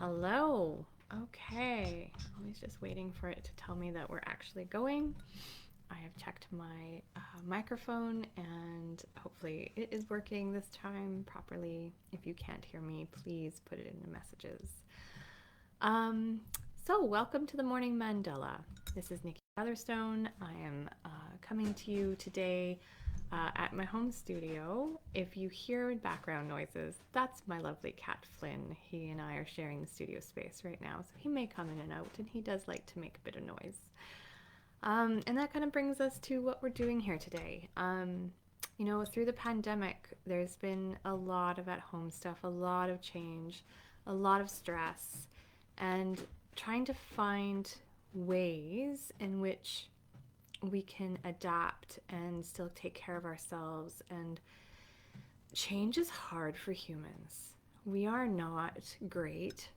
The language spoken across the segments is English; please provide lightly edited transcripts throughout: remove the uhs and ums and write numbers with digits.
Hello. Okay. I was just waiting for it to tell me that we're actually going. I have checked my microphone and hopefully it is working this time properly. If you can't hear me, please put it in the messages. Um, welcome to the Morning Mandala. This is Nikki Featherstone. I am coming to you today at my home studio. If you hear background noises, that's my lovely cat Flynn. He and I are sharing the studio space right now, so he may come in and out, and he does like to make a bit of noise. And that kind of brings us to what we're doing here today. Through the pandemic, there's been a lot of at-home stuff, a lot of change, a lot of stress, and trying to find ways in which we can adapt and still take care of ourselves. And change is hard for humans. We are not great.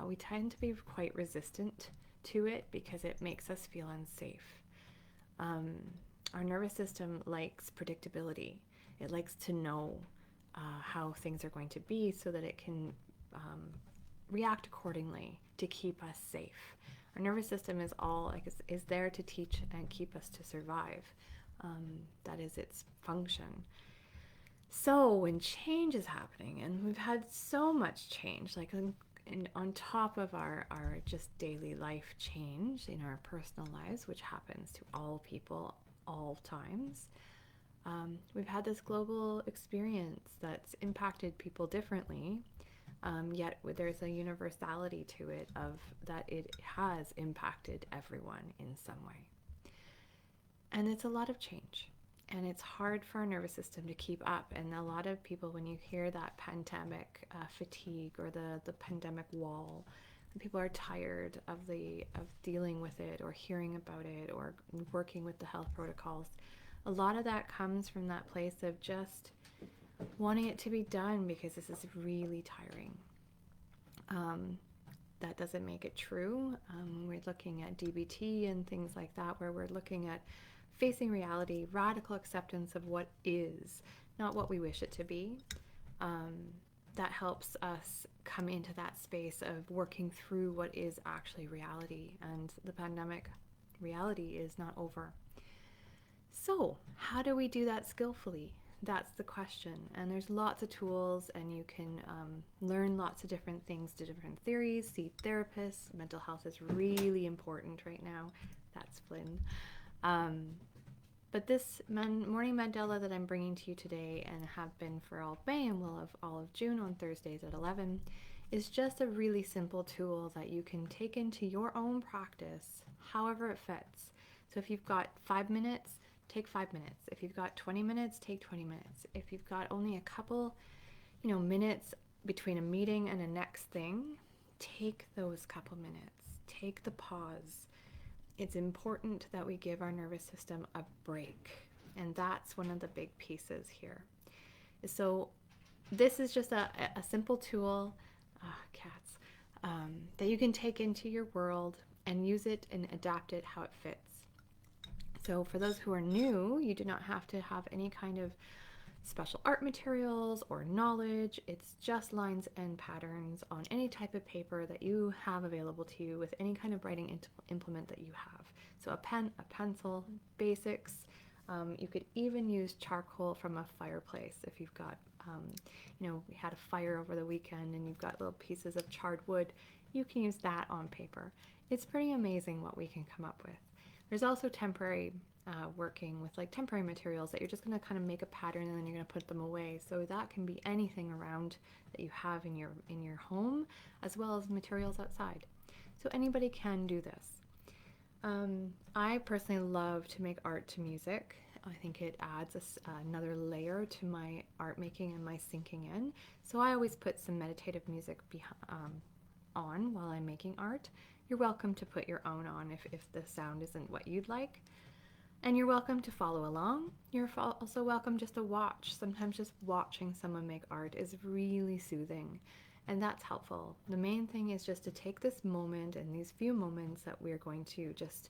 We tend to be quite resistant to it because it makes us feel unsafe. Our nervous system likes predictability. It likes to know how things are going to be so that it can react accordingly to keep us safe. Our nervous system is there to teach and keep us to survive. That is its function. So when change is happening, and we've had so much change, on top of our just daily life change in our personal lives, which happens to all people, all times, we've had this global experience that's impacted people differently. Yet there's a universality to it of that it has impacted everyone in some way. And it's a lot of change. And it's hard for our nervous system to keep up. And a lot of people, when you hear that pandemic fatigue or the pandemic wall, people are tired of dealing with it or hearing about it or working with the health protocols. A lot of that comes from that place of just wanting it to be done because this is really tiring. That doesn't make it true. We're looking at DBT and things like that, where we're looking at facing reality, radical acceptance of what is, not what we wish it to be. That helps us come into that space of working through what is actually reality, and the pandemic reality is not over. So, how do we do that skillfully? That's the question. And there's lots of tools, and you can learn lots of different things, to different theories, see therapists. Mental health is really important right now. That's Flynn. But this morning mandala that I'm bringing to you today, and have been for all of May and will have all of June on Thursdays at 11, is just a really simple tool that you can take into your own practice, however it fits. So if you've got 5 minutes, take 5 minutes. If you've got 20 minutes, take 20 minutes. If you've got only a couple, minutes between a meeting and a next thing, take those couple minutes. Take the pause. It's important that we give our nervous system a break. And that's one of the big pieces here. So this is just a simple tool, cats, that you can take into your world and use it and adapt it how it fits. So for those who are new, you do not have to have any kind of special art materials or knowledge. It's just lines and patterns on any type of paper that you have available to you with any kind of writing implement that you have. So a pen, a pencil, basics. You could even use charcoal from a fireplace if you've got, we had a fire over the weekend and you've got little pieces of charred wood. You can use that on paper. It's pretty amazing what we can come up with. There's also temporary working with temporary materials that you're just going to kind of make a pattern and then you're going to put them away. So that can be anything around that you have in your home, as well as materials outside. So anybody can do this. I personally love to make art to music. I think it adds another layer to my art making and my sinking in. So I always put some meditative music on while I'm making art. You're welcome to put your own on if the sound isn't what you'd like. And you're welcome to follow along. You're also welcome just to watch. Sometimes just watching someone make art is really soothing, and that's helpful. The main thing is just to take this moment and these few moments that we're going to just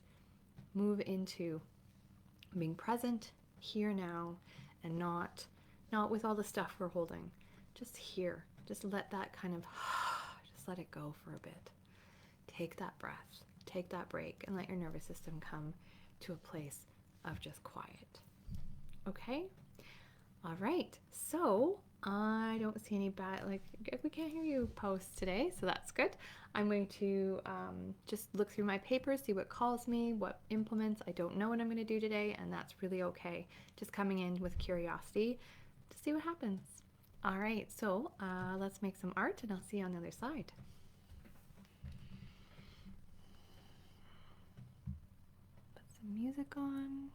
move into being present here now, and not with all the stuff we're holding. Just here. Just let that kind of let it go for a bit. Take that breath, take that break, and let your nervous system come to a place of just quiet. Okay? All right. So I don't see any bad, like, we can't hear you post today, so that's good. I'm going to just look through my papers, see what calls me, what implements. I don't know what I'm going to do today, and that's really okay. Just coming in with curiosity to see what happens. All right, so let's make some art, and I'll see you on the other side. Put some music on.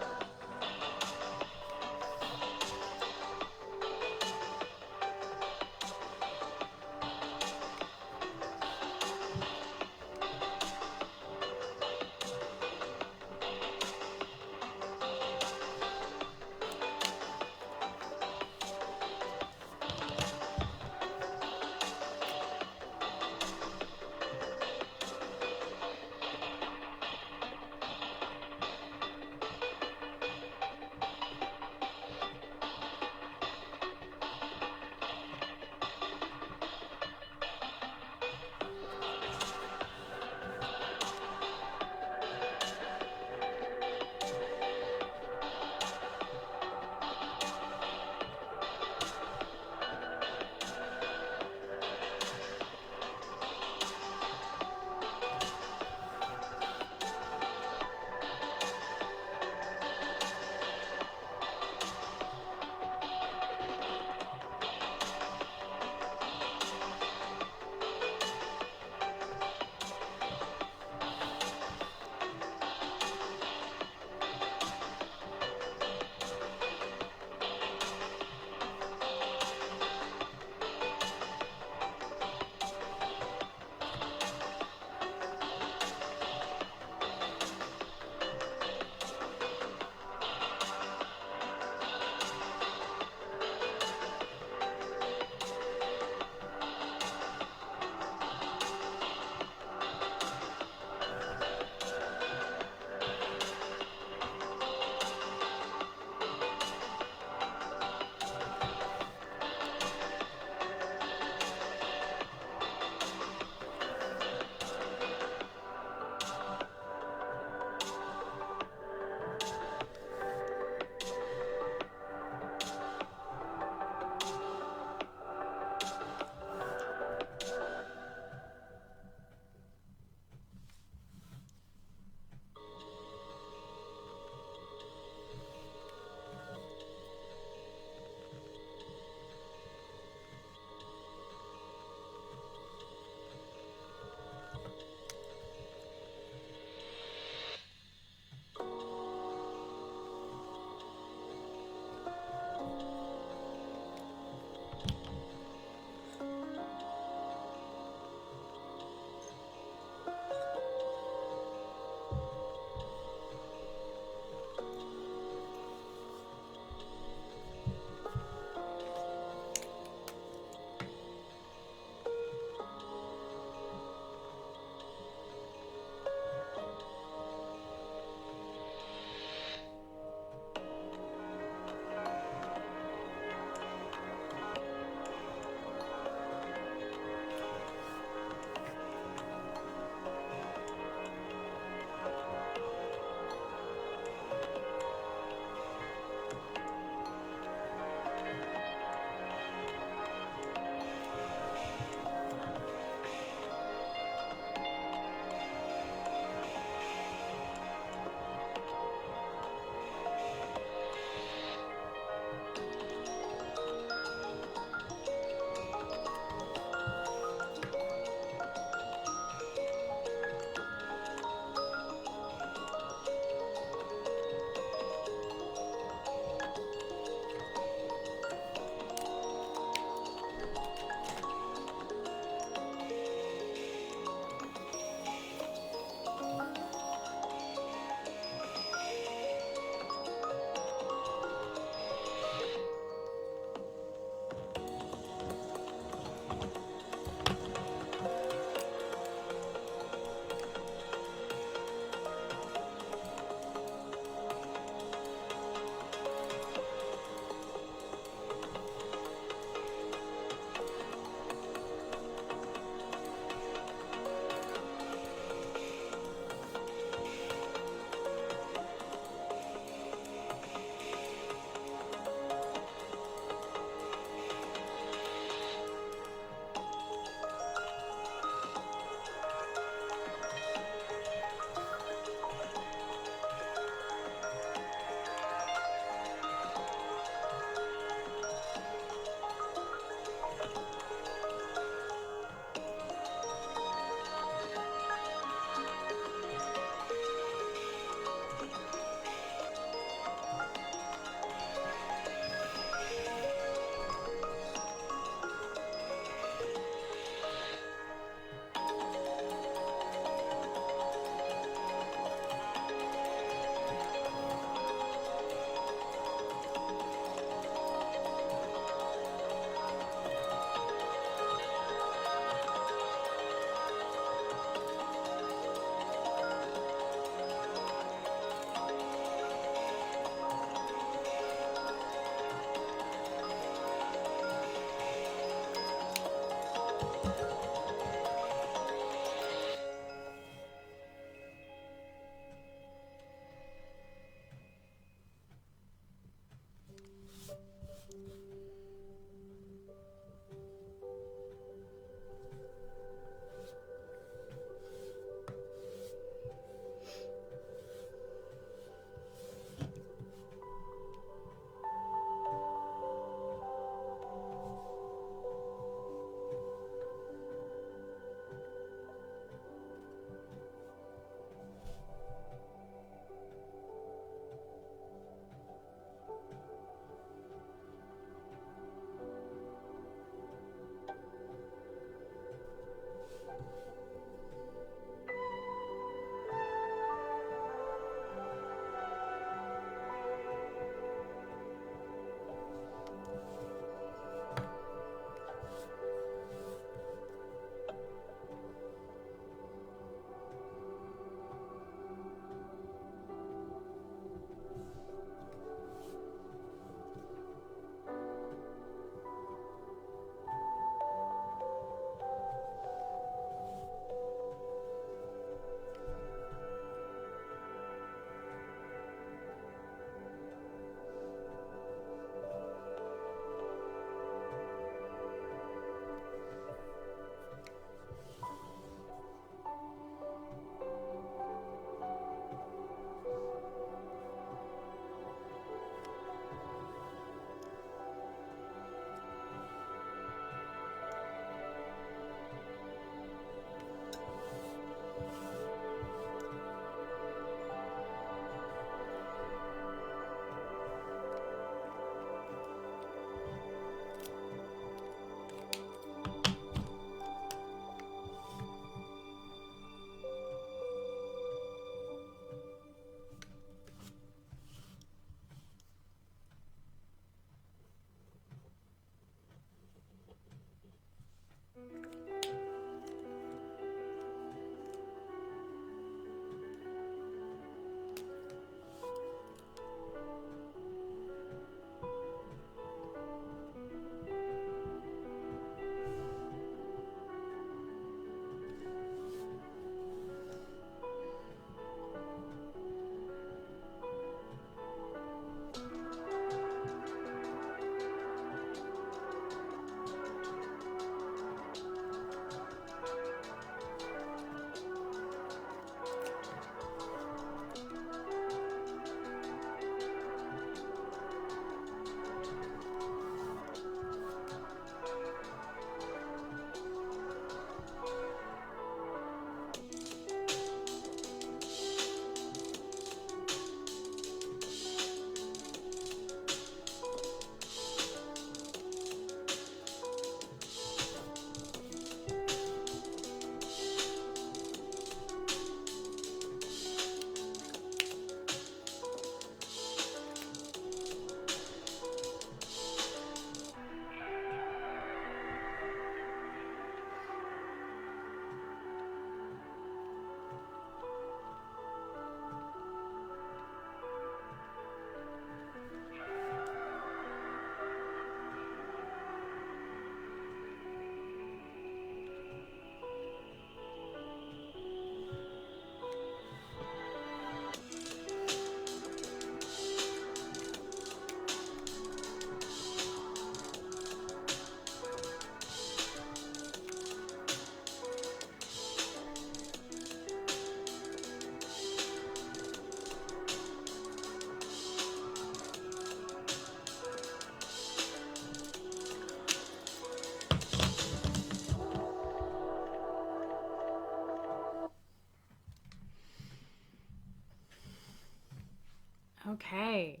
Okay.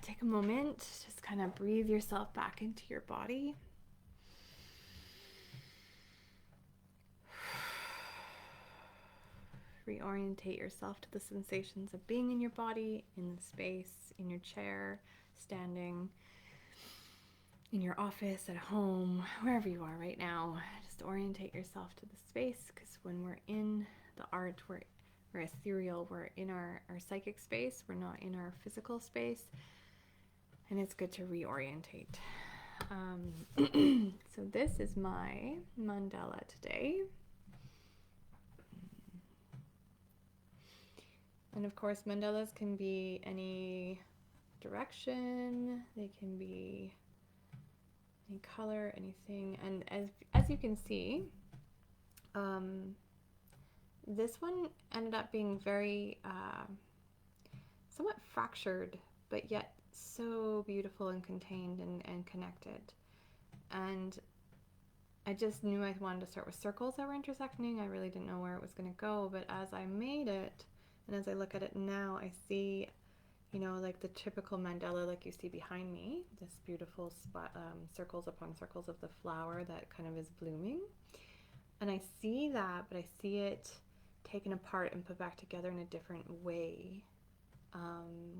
Take a moment, just kind of breathe yourself back into your body. Reorientate yourself to the sensations of being in your body, in the space, in your chair, standing, in your office, at home, wherever you are right now. Just orientate yourself to the space, because when we're in the art, we're ethereal, we're in our psychic space, we're not in our physical space, and it's good to reorientate. So this is my mandala today. And of course, mandalas can be any direction, they can be any color, anything. And as you can see, this one ended up being very somewhat fractured, but yet so beautiful and contained and connected. And I just knew I wanted to start with circles that were intersecting. I really didn't know where it was going to go, but as I made it, and as I look at it now, I see, you know, like the typical mandala like you see behind me, this beautiful circles upon circles of the flower that kind of is blooming. And I see that, but I see it taken apart and put back together in a different way,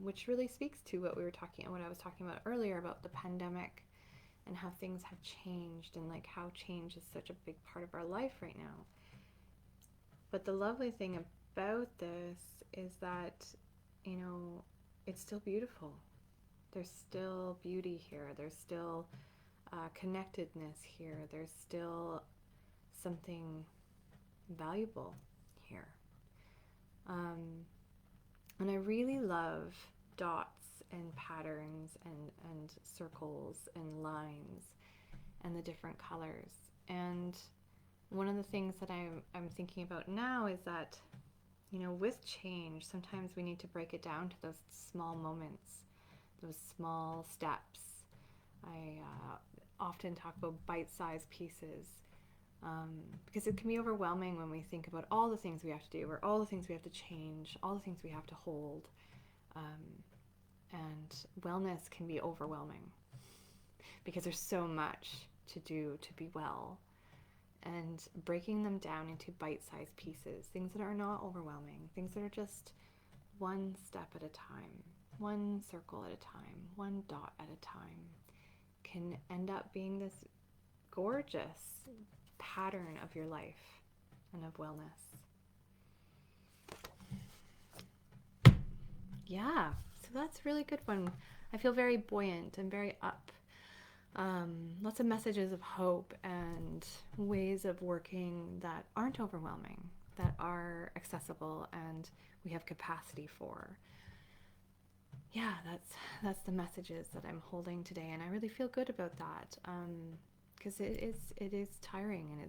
which really speaks to what I was talking about earlier about the pandemic and how things have changed, and like how change is such a big part of our life right now. But the lovely thing about this is that, you know, it's still beautiful. There's still beauty here. There's still connectedness here. There's still something valuable here. And I really love dots and patterns and circles and lines and the different colors. And one of the things that I'm thinking about now is that, you know, with change, sometimes we need to break it down to those small moments, those small steps. I often talk about bite-sized pieces, because it can be overwhelming when we think about all the things we have to do, or all the things we have to change, all the things we have to hold. And wellness can be overwhelming because there's so much to do to be well. And breaking them down into bite-sized pieces, things that are not overwhelming, things that are just one step at a time, one circle at a time, one dot at a time, can end up being this gorgeous pattern of your life and of wellness. Yeah, so that's a really good one. I feel very buoyant and very up. Lots of messages of hope and ways of working that aren't overwhelming, that are accessible and we have capacity for. Yeah, that's the messages that I'm holding today, and I really feel good about that, because it is tiring and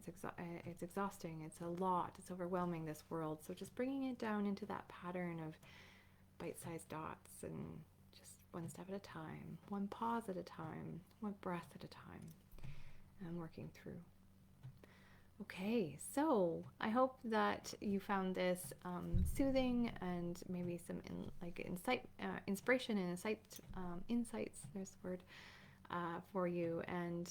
it's exhausting. It's a lot. It's overwhelming, this world. So just bringing it down into that pattern of bite-sized dots, and just one step at a time, one pause at a time, one breath at a time, and working through. Okay, so I hope that you found this soothing and maybe some inspiration and insights, there's the word, for you. And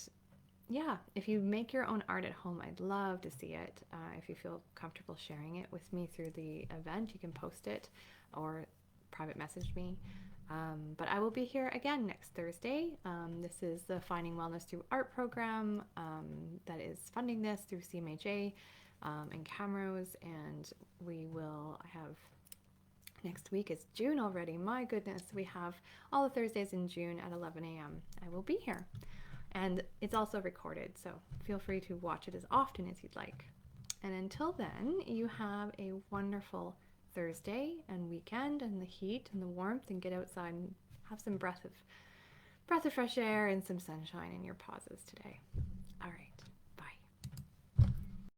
yeah, if you make your own art at home, I'd love to see it. If you feel comfortable sharing it with me through the event, you can post it or private message me. But I will be here again next Thursday. This is the Finding Wellness Through Art program that is funding this through CMHA and Camrose, and next week is June already. My goodness, we have all the Thursdays in June at 11 a.m. I will be here. And it's also recorded, so feel free to watch it as often as you'd like. And until then, you have a wonderful Thursday and weekend, and the heat and the warmth, and get outside and have some breath of fresh air and some sunshine in your pauses today. All right.